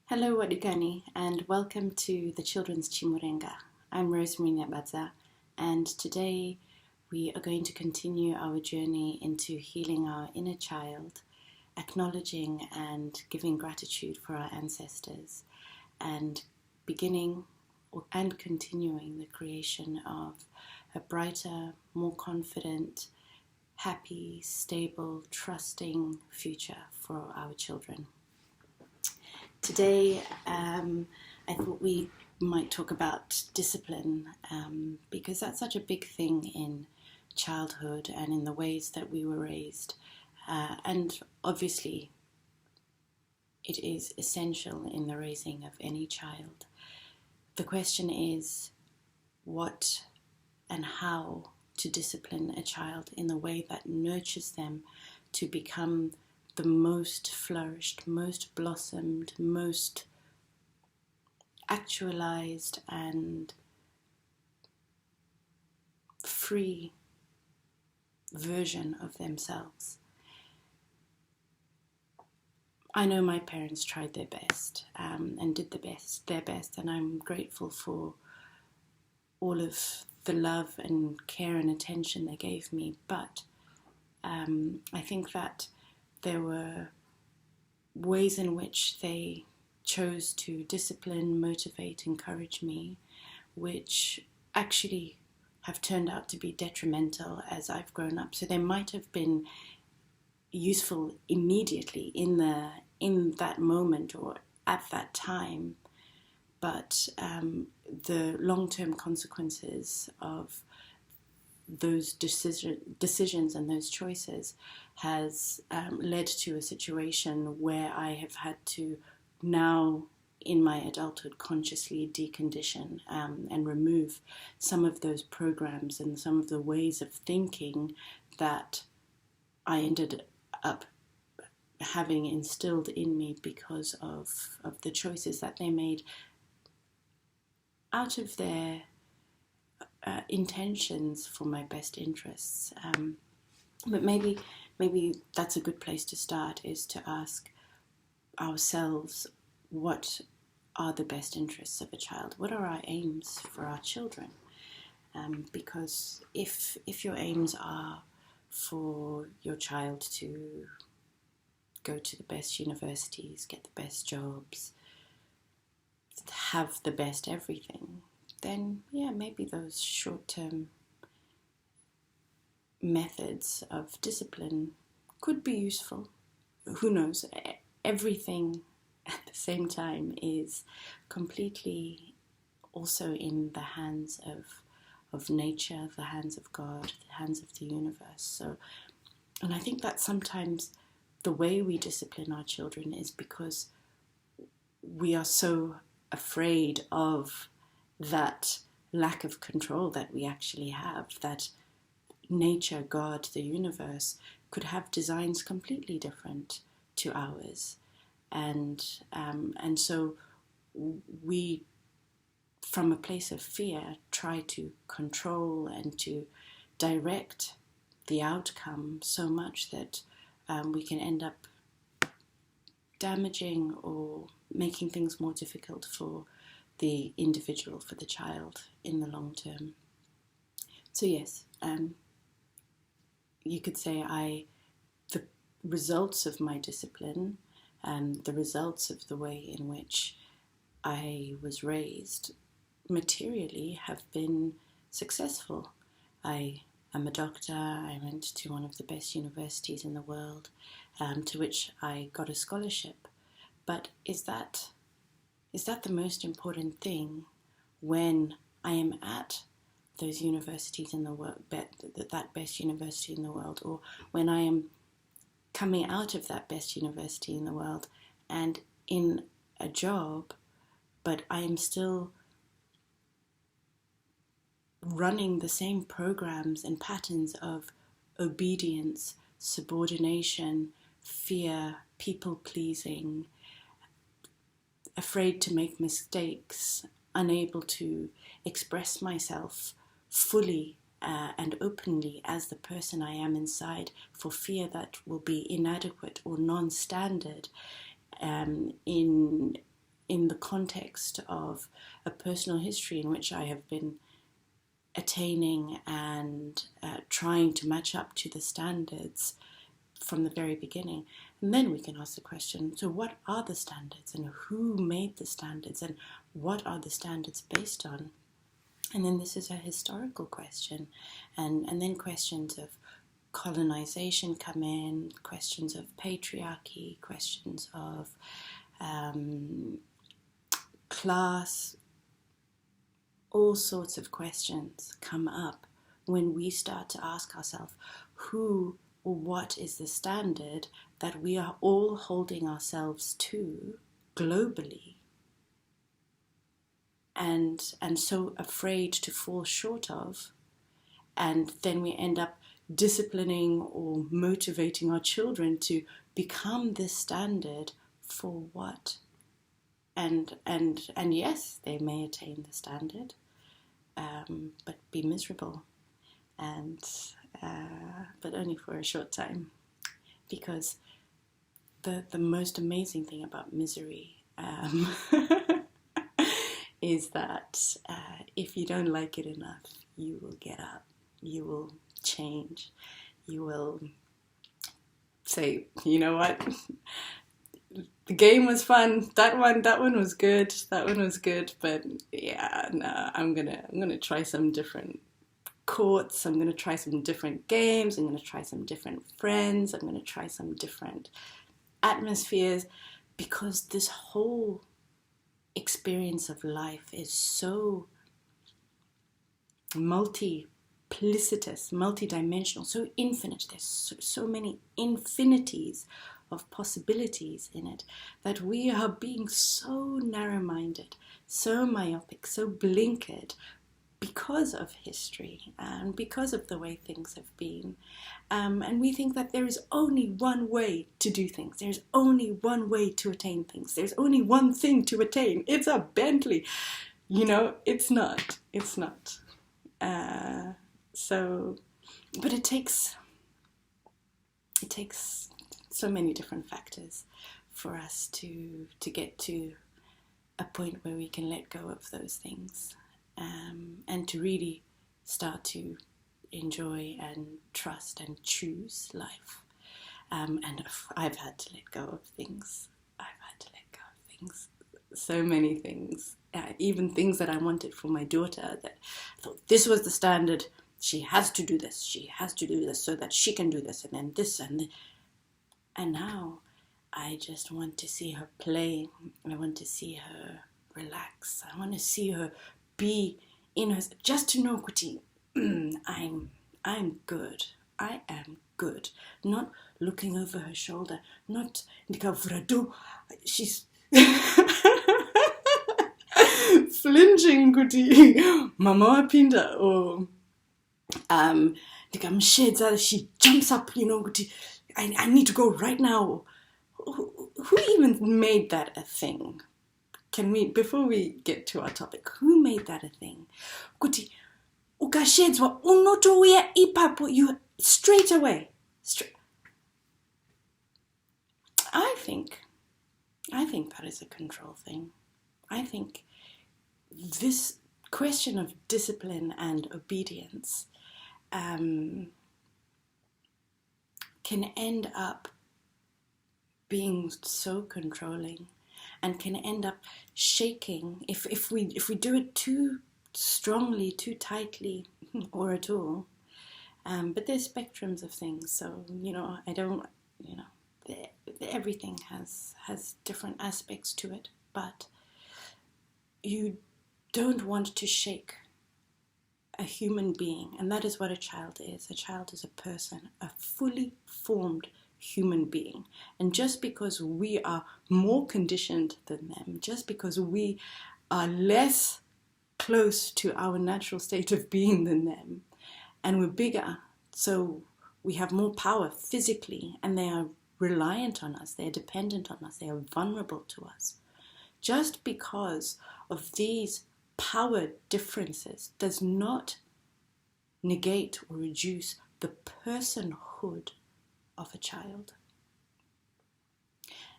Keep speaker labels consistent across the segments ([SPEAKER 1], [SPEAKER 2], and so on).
[SPEAKER 1] Hello, Wadukani, and welcome to the Children's Chimurenga. I'm Rosemary Nyabaza, and today we are going to continue our journey into healing our inner child, acknowledging and giving gratitude for our ancestors, and beginning and continuing the creation of a brighter, more confident, happy, stable, trusting future for our children. Today, I thought we might talk about discipline because that's such a big thing in childhood and in the ways that we were raised. And obviously, it is essential in the raising of any child. The question is what and how to discipline a child in the way that nurtures them to become the most flourished, most blossomed, most actualized and free version of themselves. I know my parents tried their best and did their best, and I'm grateful for all of the love and care and attention they gave me. But I think that there were ways in which they chose to discipline, motivate, encourage me, which actually have turned out to be detrimental as I've grown up. So they might have been useful immediately in that moment or at that time, but the long-term consequences of those decisions and those choices has led to a situation where I have had to now in my adulthood consciously decondition and remove some of those programs and some of the ways of thinking that I ended up having instilled in me because of the choices that they made out of their intentions for my best interests. But maybe that's a good place to start, is to ask ourselves, what are the best interests of a child? What are our aims for our children? Because if your aims are for your child to go to the best universities, get the best jobs, have the best everything, then yeah, maybe those short-term methods of discipline could be useful. Who knows? Everything at the same time is completely also in the hands of nature, the hands of God, the hands of the universe. So, and I think that sometimes the way we discipline our children is because we are so afraid of that lack of control that we actually have, that nature, God, the universe could have designs completely different to ours, and so we, from a place of fear, try to control and to direct the outcome so much that we can end up damaging or making things more difficult for the individual, for the child in the long term. So yes, you could say the results of my discipline and the results of the way in which I was raised materially have been successful. I am a doctor. I went to one of the best universities in the world, to which I got a scholarship. But is that the most important thing when I am at those universities in the world, that best university in the world, or when I am coming out of that best university in the world and in a job, but I am still running the same programs and patterns of obedience, subordination, fear, people-pleasing, afraid to make mistakes, unable to express myself fully and openly as the person I am inside, for fear that will be inadequate or non-standard in in the context of a personal history in which I have been attaining and trying to match up to the standards from the very beginning. And then we can ask the question, so what are the standards, and who made the standards, and what are the standards based on? And then this is a historical question, and then questions of colonization come in, questions of patriarchy, questions of class. All sorts of questions come up when we start to ask ourselves, who or what is the standard that we are all holding ourselves to globally, and so afraid to fall short of, and then we end up disciplining or motivating our children to become this standard for what? And yes, they may attain the standard, but be miserable, and but only for a short time, because the most amazing thing about misery is that if you don't like it enough, you will get up, you will change, you will say, you know what, the game was fun, that one was good, but yeah, no, I'm gonna try some different courts, I'm gonna try some different games, I'm gonna try some different friends, I'm gonna try some different atmospheres, because this whole experience of life is so multiplicitous, multidimensional, so infinite. There's so many infinities of possibilities in it, that we are being so narrow-minded, so myopic, so blinkered, because of history and because of the way things have been. And we think that there is only one way to do things. There's only one way to attain things. There's only one thing to attain. It's a Bentley. You know, it's not. It's not. But it takes so many different factors for us to get to a point where we can let go of those things. And to really start to enjoy and trust and choose life. And I've had to let go of things. So many things. Even things that I wanted for my daughter, that I thought this was the standard. She has to do this. She has to do this so that she can do this, and then this and this. And now I just want to see her play. I want to see her relax. I want to see her be in her, just to know, Kuti, I'm good. I am good. Not looking over her shoulder. Not Nikavuradu. She's flinching, Kuti. Mama Pinda. Or she jumps up, you know, Kuti. I need to go right now. Who even made that a thing? Can we, before we get to our topic, who made that a thing? Kuti, ukashedzwa unotouya ipapo, you straight away. I think that is a control thing. I think this question of discipline and obedience can end up being so controlling, and can end up shaking if we do it too strongly, too tightly, or at all. But there's spectrums of things, so everything has different aspects to it. But you don't want to shake a human being, and that is what a child is. A child is a person, a fully formed human being. And just because we are more conditioned than them, just because we are less close to our natural state of being than them, and we're bigger, so we have more power physically, and they are reliant on us, they're dependent on us, they are vulnerable to us. Just because of these power differences does not negate or reduce the personhood of a child.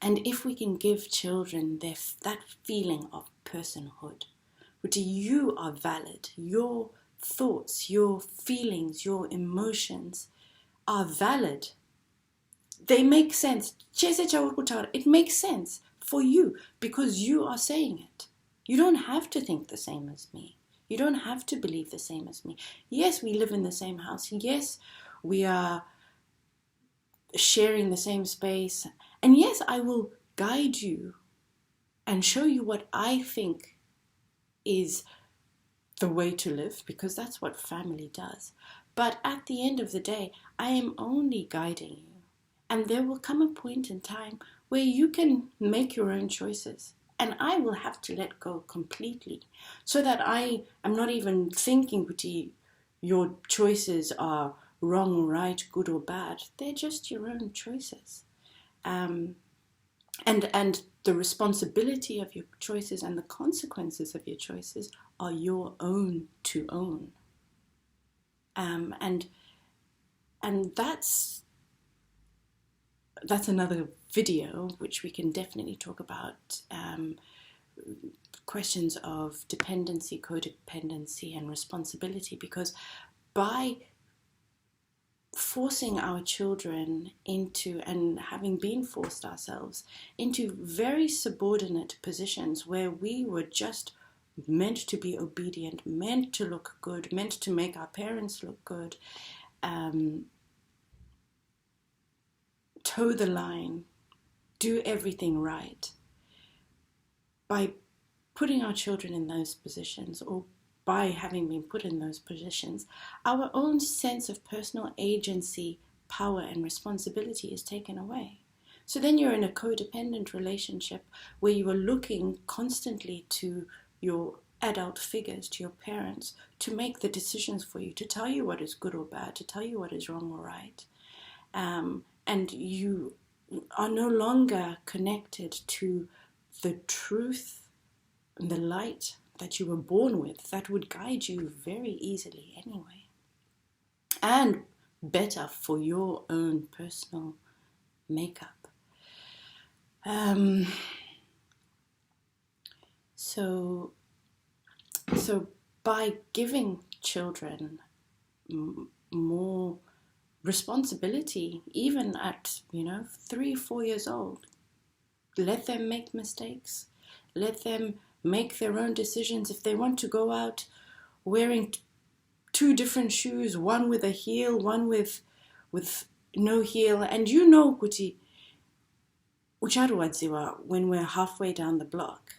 [SPEAKER 1] And if we can give children that feeling of personhood, which you are valid, your thoughts, your feelings, your emotions are valid. They make sense. It makes sense for you because you are saying it. You don't have to think the same as me. You don't have to believe the same as me. Yes, we live in the same house. Yes, we are sharing the same space. And yes, I will guide you and show you what I think is the way to live, because that's what family does. But at the end of the day, I am only guiding you. And there will come a point in time where you can make your own choices. And I will have to let go completely so that I am not even thinking, Kuti, your choices are wrong, right, good or bad. They're just your own choices. And the responsibility of your choices and the consequences of your choices are your own to own. And that's another video which we can definitely talk about, questions of dependency, codependency, and responsibility, because by forcing our children into, and having been forced ourselves into very subordinate positions where we were just meant to be obedient, meant to look good, meant to make our parents look good, toe the line, do everything right. By putting our children in those positions, or by having been put in those positions, our own sense of personal agency, power, and responsibility is taken away. So then you're in a codependent relationship where you are looking constantly to your adult figures, to your parents, to make the decisions for you, to tell you what is good or bad, to tell you what is wrong or right. And you are no longer connected to the truth and the light that you were born with, that would guide you very easily anyway. And better for your own personal makeup. So by giving children more responsibility, even at 3-4 years old, let them make mistakes, let them make their own decisions. If they want to go out wearing 2 different shoes, one with a heel, one with no heel, and Kuti, ucharuwadziwa when we're halfway down the block.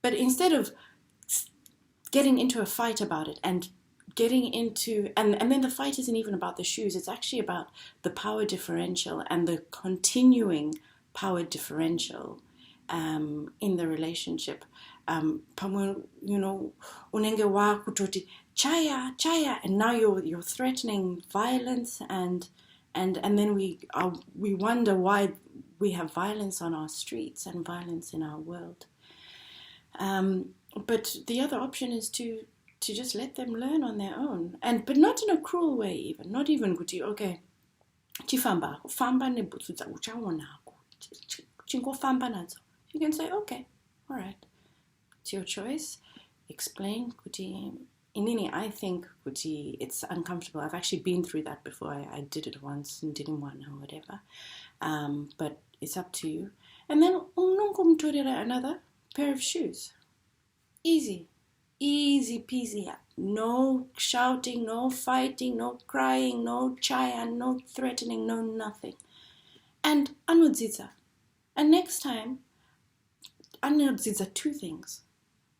[SPEAKER 1] But instead of getting into a fight about it and getting into, and then the fight isn't even about the shoes, it's actually about the power differential and the continuing power differential in the relationship. Unenge wa kutoti chaya, and now you're threatening violence, and then we wonder why we have violence on our streets and violence in our world. But the other option is to just let them learn on their own, but not in a cruel way, even not even kuti okay chifamba nebutsu uchaonako chingofamba nadzo. You can say, okay, all right, it's your choice. Explain kuti inini, I think kuti it's uncomfortable. I've actually been through that before. I did it once and didn't want to, or whatever. But it's up to you. And then another pair of shoes. Easy peasy. No shouting, no fighting, no crying, no chaya, no threatening, no nothing. And anodzidza. And next time, anodzidza 2 things.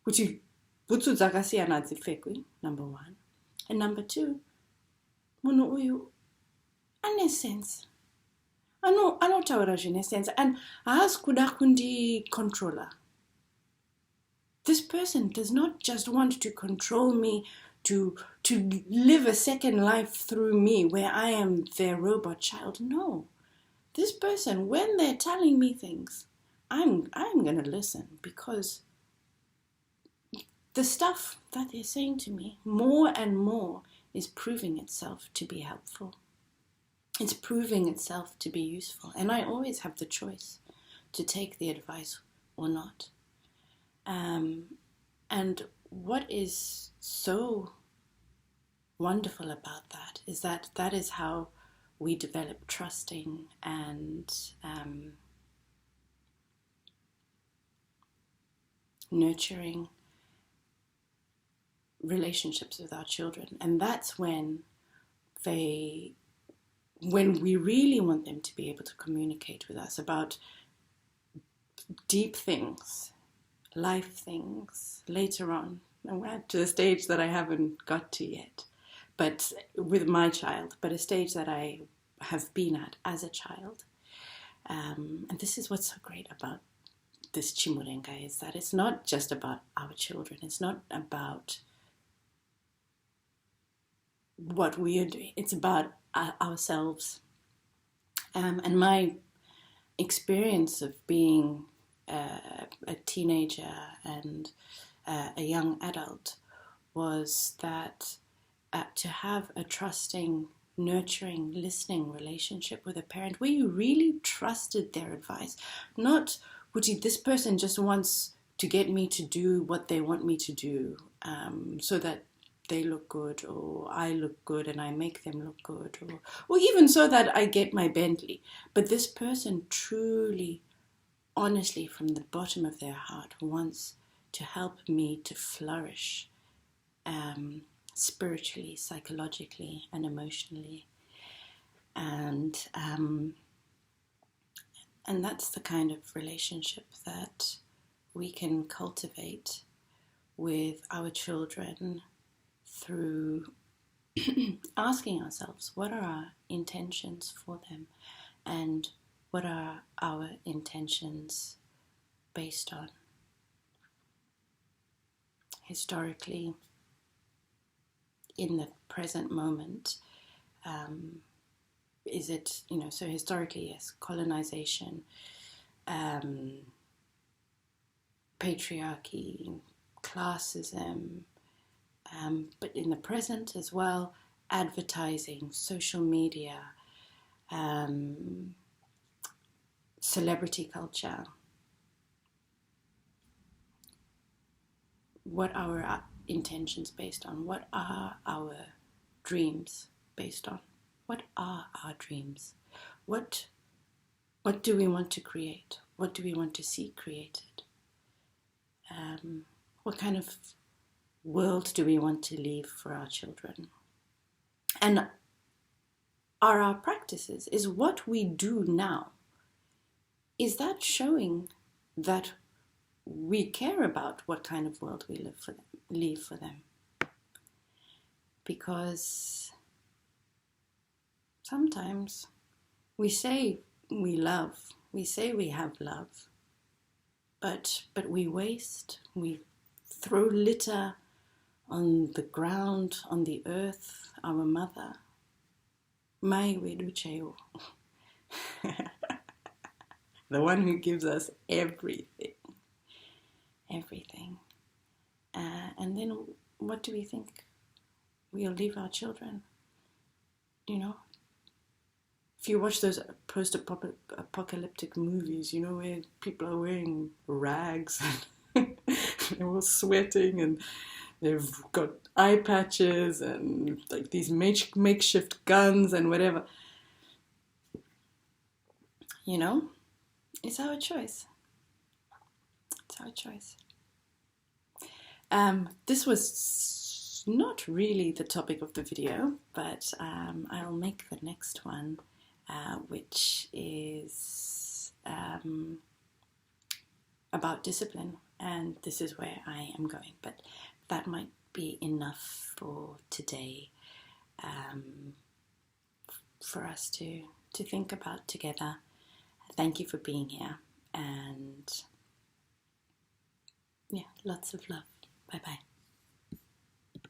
[SPEAKER 1] Kuti butsu dzakasiyana adzipfekwi, number 1. And number 2, munhu uyu ane sense. Anotaura zvine sense. And haasi kuda kundicontroller. This person does not just want to control me, to live a second life through me where I am their robot child. No. This person, when they're telling me things, I'm going to listen, because the stuff that they're saying to me more and more is proving itself to be helpful. It's proving itself to be useful. And I always have the choice to take the advice or not. And what is so wonderful about that is that that is how we develop trusting and nurturing relationships with our children. And that's when we really want them to be able to communicate with us about deep things, life things later on. And we're to the stage that I haven't got to yet, but with my child, but a stage that I have been at as a child. And this is what's so great about this Chimurenga, is that it's not just about our children. It's not about what we are doing. It's about ourselves. And my experience of being a teenager and a young adult was that to have a trusting, nurturing, listening relationship with a parent where you really trusted their advice, not this person just wants to get me to do what they want me to do, so that they look good, or I look good and I make them look good, or even so that I get my Bentley. But this person truly, honestly, from the bottom of their heart, wants to help me to flourish spiritually, psychologically, and emotionally. And that's the kind of relationship that we can cultivate with our children through asking ourselves, what are our intentions for them? And what are our intentions based on? Historically, in the present moment, is it, so historically, yes, colonization, patriarchy, classism, but in the present as well, advertising, social media, celebrity culture. What are our intentions based on? What are our dreams based on? What are our dreams? What do we want to create? What do we want to see created? What kind of world do we want to leave for our children? And are our practices, is what we do now, is that showing that we care about what kind of world we leave for them? Because sometimes we say we love, we say we have love, but we waste, we throw litter on the ground, on the earth, our mother. Mai Weducheo, the one who gives us everything. And then what do we think we'll leave our children? If you watch those post-apocalyptic movies, where people are wearing rags and they're all sweating and they've got eye patches and like these makeshift guns and whatever. It's our choice. It's our choice. This was not really the topic of the video, but I'll make the next one, which is about discipline, and this is where I am going, but that might be enough for today, for us to think about together. Thank you for being here, and lots of love. Bye-bye.